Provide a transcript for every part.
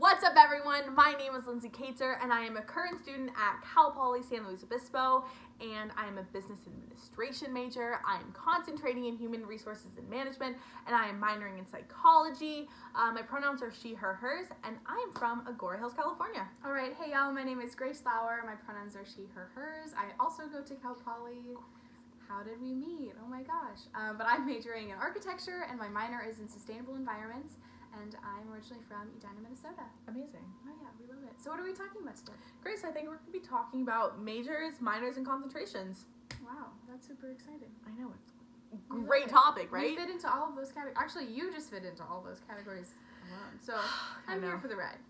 What's up, everyone? My name is Lindsay Cater, and I am a current student at Cal Poly San Luis Obispo, and I am a business administration major. I am concentrating in human resources and management, and I am minoring in psychology. My pronouns are she, her, hers, and I am from Agoura Hills, California. All right, hey y'all, my name is Grace Lauer. My pronouns are she, her, hers. I also go to Cal Poly. How did we meet? Oh my gosh. But I'm majoring in architecture, and my minor is in sustainable environments. And I'm originally from Edina, Minnesota. Amazing. Oh yeah, we love it. So what are we talking about today? Grace, I think we're going to be talking about majors, minors, and concentrations. Wow, that's super exciting. I know, it's a great topic, right? We fit into all of those categories. Actually, you just fit into all those categories alone. So I'm here for the ride.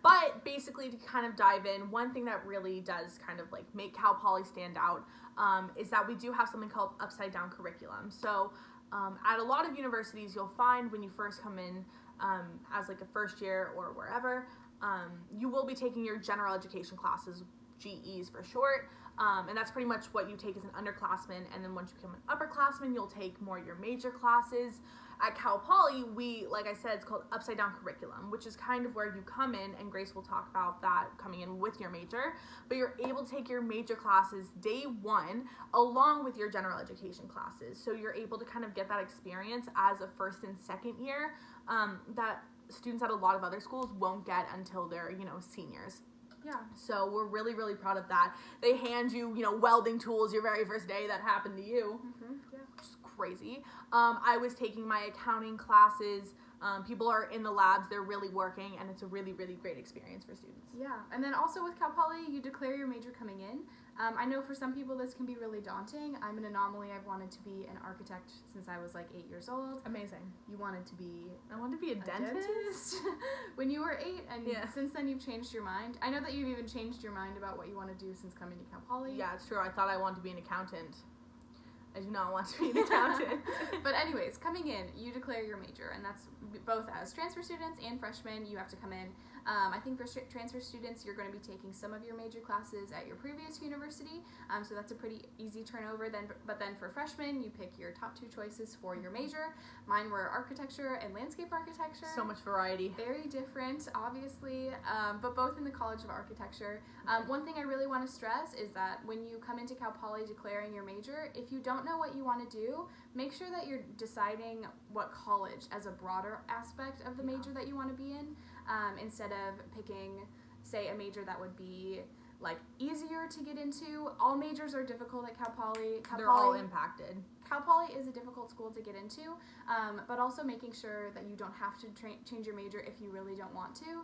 But basically, to kind of dive in, one thing that really does kind of like make Cal Poly stand out is that we do have something called upside down curriculum. So at a lot of universities, you'll find when you first come in as like a first year or wherever, you will be taking your general education classes, GEs for short, and that's pretty much what you take as an underclassman, and then once you become an upperclassman, you'll take more of your major classes. At Cal Poly, we, like I said, it's called upside down curriculum, which is kind of where you come in, and Grace will talk about that coming in with your major, but you're able to take your major classes day one along with your general education classes. So you're able to kind of get that experience as a first and second year that students at a lot of other schools won't get until they're, seniors. Yeah. So we're really, really proud of that. They hand you, welding tools your very first day. That happened to you. Mm-hmm. Yeah. Which is crazy. I was taking my accounting classes. People are in the labs. They're really working, and it's a really, really great experience for students. Yeah. And then also with Cal Poly, you declare your major coming in. I know for some people this can be really daunting. I'm an anomaly. I've wanted to be an architect since I was like 8 years old. Amazing. You wanted to be... I wanted to be a dentist. When you were 8, and yeah. Since then you've changed your mind. I know that you've even changed your mind about what you want to do since coming to Cal Poly. Yeah, it's true. I thought I wanted to be an accountant. I do not want to be an accountant. But anyways, coming in, you declare your major, and that's both as transfer students and freshmen. You have to come in. I think for transfer students, you're going to be taking some of your major classes at your previous university, so that's a pretty easy turnover. But then for freshmen, you pick your top 2 choices for your major. Mine were architecture and landscape architecture. So much variety. Very different, obviously, but both in the College of Architecture. One thing I really want to stress is that when you come into Cal Poly declaring your major, if you don't know what you want to do, make sure that you're deciding what college as a broader aspect of the major that you want to be in, instead of picking, say, a major that would be like easier to get into. All majors are difficult at Cal Poly. They're all impacted. Cal Poly is a difficult school to get into, but also making sure that you don't have to change your major if you really don't want to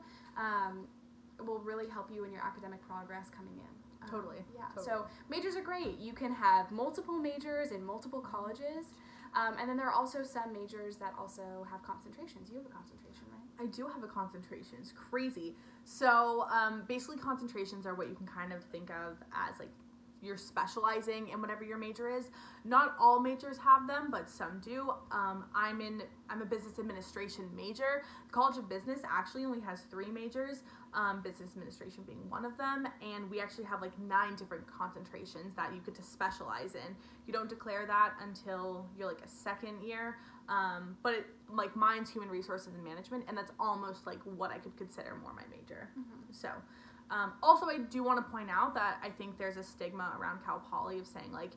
will really help you in your academic progress coming in. Totally. Yeah. Totally. So majors are great. You can have multiple majors in multiple colleges, and then there are also some majors that also have concentrations. You have a concentration, right? I do have a concentration. It's crazy. So basically concentrations are what you can kind of think of as like you're specializing in whatever your major is. Not all majors have them, but some do. I'm a business administration major. The College of Business actually only has 3 majors, business administration being one of them, and we actually have like 9 different concentrations that you get to specialize in. You don't declare that until you're like a second year, but like mine's human resources and management, and that's almost like what I could consider more my major. Mm-hmm. So also, I do want to point out that I think there's a stigma around Cal Poly of saying, like,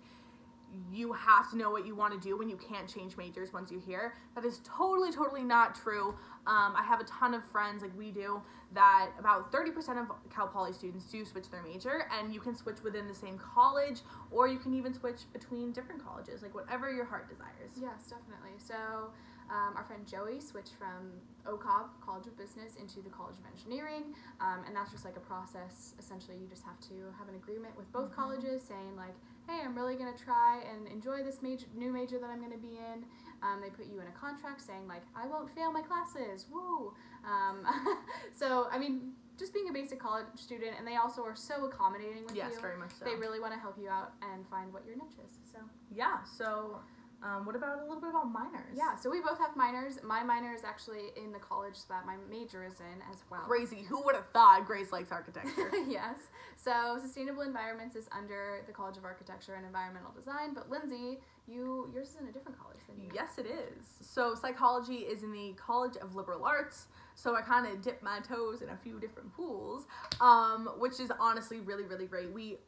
you have to know what you want to do when you can't change majors once you're here. That is totally, totally not true. I have a ton of friends, like we do, that about 30% of Cal Poly students do switch their major, and you can switch within the same college, or you can even switch between different colleges, like whatever your heart desires. Yes, definitely. So our friend Joey switched from OCOB, College of Business, into the College of Engineering, and that's just like a process. Essentially, you just have to have an agreement with both colleges saying like, hey, I'm really going to try and enjoy this new major that I'm going to be in. They put you in a contract saying like, I won't fail my classes, woo! So, I mean, just being a basic college student, and they also are so accommodating with you. Yes, very much so. They really want to help you out and find what your niche is. So yeah, so What about a little bit about minors? Yeah, so we both have minors. My minor is actually in the college that my major is in as well. Crazy. Who would have thought Grace likes architecture? Yes. So Sustainable Environments is under the College of Architecture and Environmental Design, but Lindsay, yours is in a different college than you. Yes, it is. So psychology is in the College of Liberal Arts. So I kind of dipped my toes in a few different pools, which is honestly really, really great. We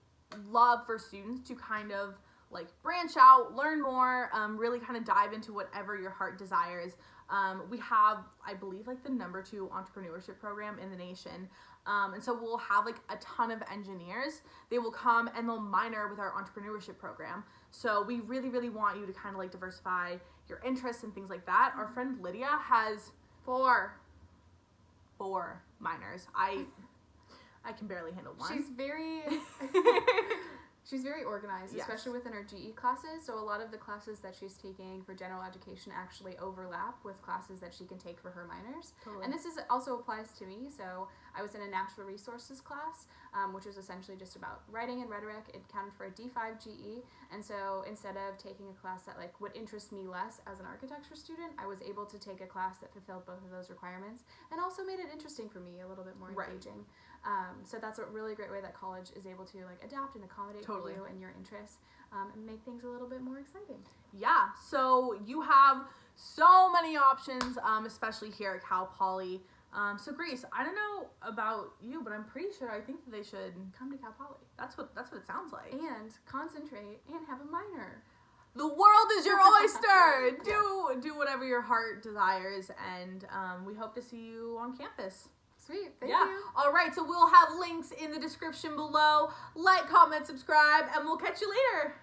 love for students to kind of like branch out, learn more, really kind of dive into whatever your heart desires. We have, I believe, like the #2 entrepreneurship program in the nation. And so we'll have like a ton of engineers. They will come and they'll minor with our entrepreneurship program. So we really, really want you to kind of like diversify your interests and things like that. Our friend Lydia has 4 minors. I can barely handle one. She's very organized, Yes. especially within her GE classes. So a lot of the classes that she's taking for general education actually overlap with classes that she can take for her minors. Totally. And this also applies to me. So I was in a natural resources class, which was essentially just about writing and rhetoric. It counted for a D5 GE. And so instead of taking a class that like would interest me less as an architecture student, I was able to take a class that fulfilled both of those requirements and also made it interesting for me, a little bit more engaging. So that's a really great way that college is able to like adapt and accommodate for you and your interests, and make things a little bit more exciting. Yeah, so you have so many options, especially here at Cal Poly. So Grace, I don't know about you, but I'm pretty sure I think that they should Come to Cal Poly That's what it sounds like. and concentrate and have a minor. The world is your oyster. Do whatever your heart desires, and we hope to see you on campus. Sweet, thank you. All right, so we'll have links in the description below. Like, comment, subscribe, and we'll catch you later.